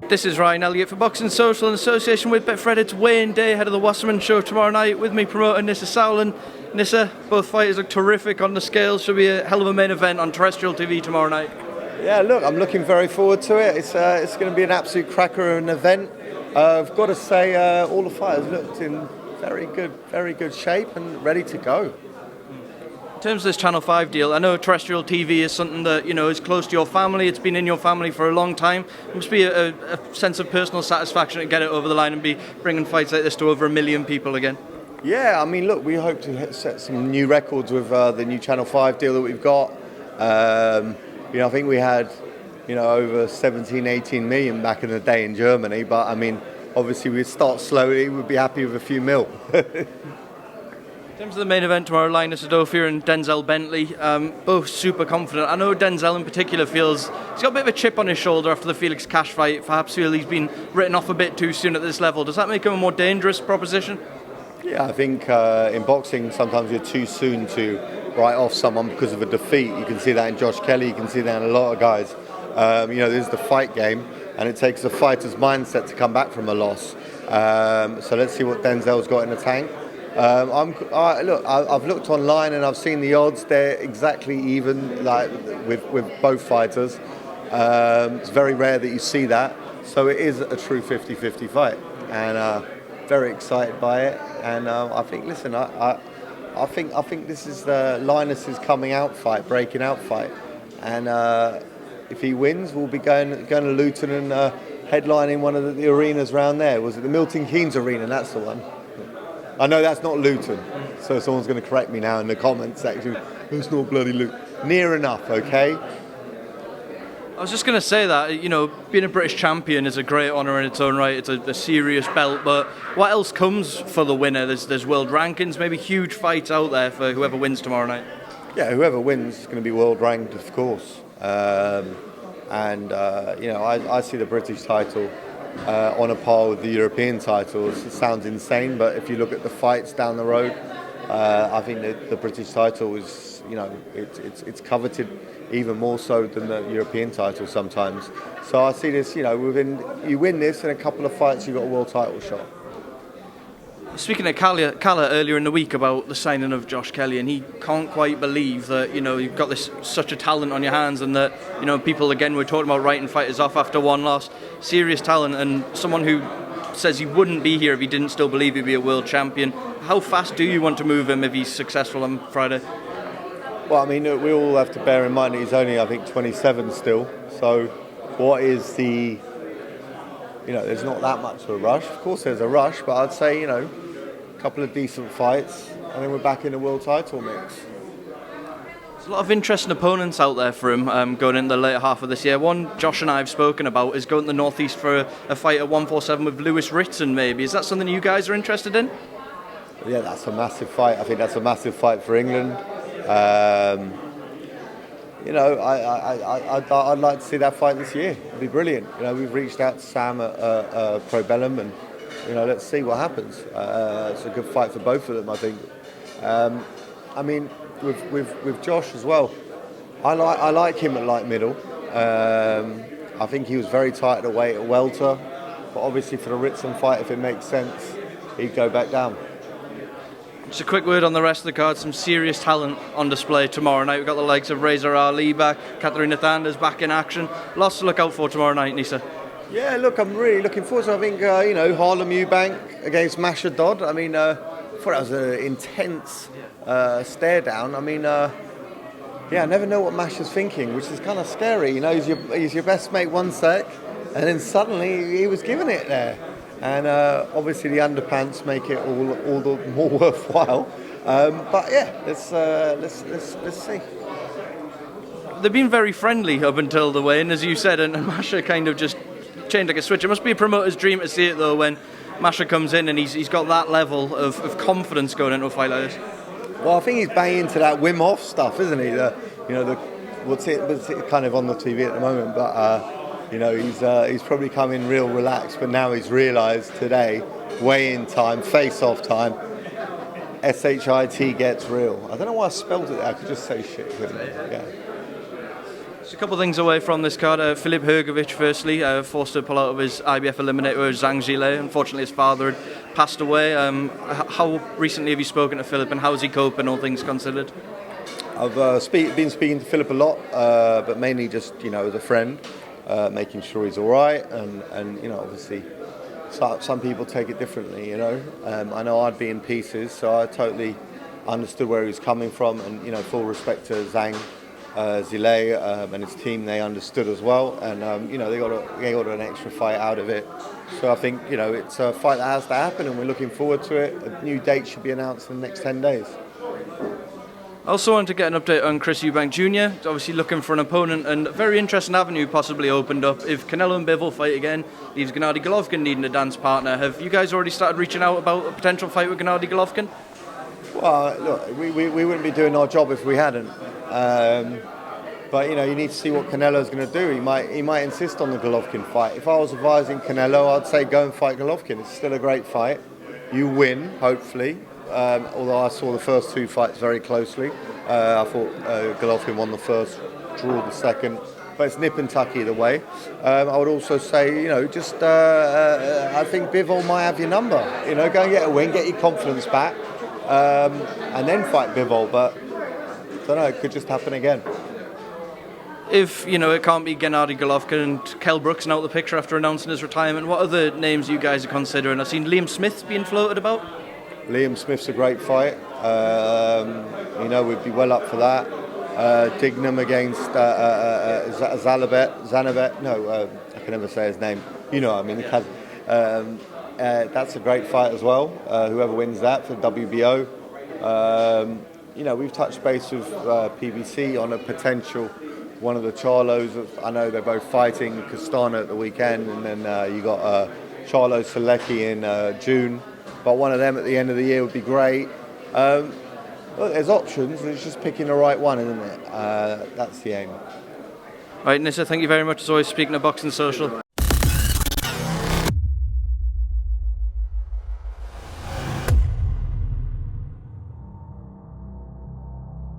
This is Ryan Elliott for Boxing Social in association with Betfred. It's weigh-in day ahead of the Wasserman show tomorrow night. With me promoter Nisse Sauerland. Nisse, both fighters look terrific on the scale. Should be a hell of a main event on terrestrial TV tomorrow night. Yeah, look, I'm looking very forward to it. It's going to be an absolute cracker of an event. I've got to say, all the fighters looked in very good shape and ready to go. In terms of this Channel 5 deal, I know terrestrial TV is something that, is close to your family. It's been in your family for a long time. It must be a sense of personal satisfaction to get it over the line and be bringing fights like this to over 1 million people again. Yeah, I mean, look, we hope to set some new records with the new Channel 5 deal that we've got. I think we had, over 17, 18 million back in the day in Germany. But, I mean, obviously we'd start slowly. We'd be happy with a few mil. In terms of the main event tomorrow, Nisse Udofia and Udofia-Bentley, both super confident. I know Denzel in particular feels he's got a bit of a chip on his shoulder after the Felix Cash fight. Perhaps he's been written off a bit too soon at this level. Does that make him a more dangerous proposition? Yeah, I think in boxing sometimes you're too soon to write off someone because of a defeat. You can see that in Josh Kelly, you can see that in a lot of guys. This is the fight game and it takes a fighter's mindset to come back from a loss. So let's see what Denzel's got in the tank. I've looked online and I've seen the odds. They're exactly even, like with both fighters. It's very rare that you see that, so it is a true 50-50 fight, and very excited by it. And I think this is Linus's coming out fight, breaking out fight, and if he wins, we'll be going to Luton and headlining one of the arenas around there. Was it the Milton Keynes Arena? That's the one. I know that's not Luton, so someone's going to correct me now in the comments section. It's not bloody Luton. Near enough, okay? I was just going to say that, being a British champion is a great honour in its own right. It's a serious belt, but what else comes for the winner? There's world rankings, maybe huge fights out there for whoever wins tomorrow night. Yeah, whoever wins is going to be world ranked, of course. I see the British title on a par with the European titles. It sounds insane, but if you look at the fights down the road, I think that the British title is, it's coveted even more so than the European title sometimes. So I see this, you win this in a couple of fights, you've got a world title shot. Speaking of Calla earlier in the week about the signing of Josh Kelly, and he can't quite believe that you've got such a talent on your hands, and that people again were talking about writing fighters off after one loss. Serious talent, and someone who says he wouldn't be here if he didn't still believe he'd be a world champion. How fast do you want to move him if he's successful on Friday? Well, I mean, we all have to bear in mind that he's only, I think, 27 still. So, what is the? There's not that much of a rush. Of course, there's a rush, but I'd say, a couple of decent fights, and then we're back in the world title mix. There's a lot of interesting opponents out there for him going in the later half of this year. One Josh and I have spoken about is going to the northeast for a fight at 147 with Lewis Ritson, maybe. Is that something you guys are interested in? Yeah, that's a massive fight. I think that's a massive fight for England. I'd like to see that fight this year. It'd be brilliant. We've reached out to Sam at Pro Bellum, and let's see what happens. It's a good fight for both of them, I think. With Josh as well, I like him at light middle. I think he was very tight at the weight at welter, but obviously for the Ritson fight, if it makes sense, he'd go back down. Just a quick word on the rest of the card. Some serious talent on display tomorrow night. We've got the likes of Reza Ali back, Katarina Thander's back in action. Lots to look out for tomorrow night, Nisse. Yeah, look, I'm really looking forward to it. I think, Harlem EUBANK against Masha Dodd. I mean, I thought that was an intense stare down. I mean, I never know what Masha's thinking, which is kind of scary. He's your best mate one sec, and then suddenly he was giving it there. And obviously the underpants make it all the more worthwhile. But yeah, let's see. They've been very friendly up until the weigh-in, as you said, and Masha kind of just changed like a switch. It must be a promoter's dream to see it though, when Masha comes in and he's got that level of confidence going into a fight like this. Well, I think he's banging into that Wim Hof stuff, isn't he? What's it kind of on the TV at the moment, but. He's probably come in real relaxed, but now he's realised today, weigh-in time, face-off time, SHIT gets real. I don't know why I spelled it there. I could just say shit, couldn't I? Yeah. Just a couple of things away from this card. Filip Hrgovic, firstly, forced to pull out of his IBF eliminator with Zhang Zhilei. Unfortunately, his father had passed away. How recently have you spoken to Filip, and how is he coping, all things considered? I've been speaking to Filip a lot, but mainly just, as a friend, making sure he's all right. And obviously, some people take it differently, I know I'd be in pieces, so I totally understood where he was coming from. And, full respect to Zhang Zhilei and his team, they understood as well. And, they got an extra fight out of it. So I think, it's a fight that has to happen, and we're looking forward to it. A new date should be announced in the next 10 days. I also wanted to get an update on Chris Eubank Jr. He's obviously looking for an opponent, and a very interesting avenue possibly opened up. If Canelo and Bivol fight again, leaves Gennady Golovkin needing a dance partner. Have you guys already started reaching out about a potential fight with Gennady Golovkin? Well, look, we wouldn't be doing our job if we hadn't. But you need to see what Canelo's going to do. He might insist on the Golovkin fight. If I was advising Canelo, I'd say go and fight Golovkin. It's still a great fight. You win, hopefully. Although I saw the first two fights very closely. I thought Golovkin won the first, drew the second, but it's nip and tuck either way. I would also say, I think Bivol might have your number. Go and get a win, get your confidence back, and then fight Bivol. But I don't know, it could just happen again. If, it can't be Gennady Golovkin and Kell Brook's now out the picture after announcing his retirement, what other names you guys are considering? I've seen Liam Smith being floated about. Liam Smith's a great fight. We'd be well up for that. Dignam against Zanabet. No, I can never say his name. That's a great fight as well. Whoever wins that for WBO. We've touched base with PBC on a potential one of the Charlos. I know they're both fighting Castana at the weekend, and then you got Charlo Selecki in June. But one of them at the end of the year would be great. Look, there's options. It's just picking the right one, isn't it? That's the aim. Right, Nisse, thank you very much as always, speaking of Boxing Social.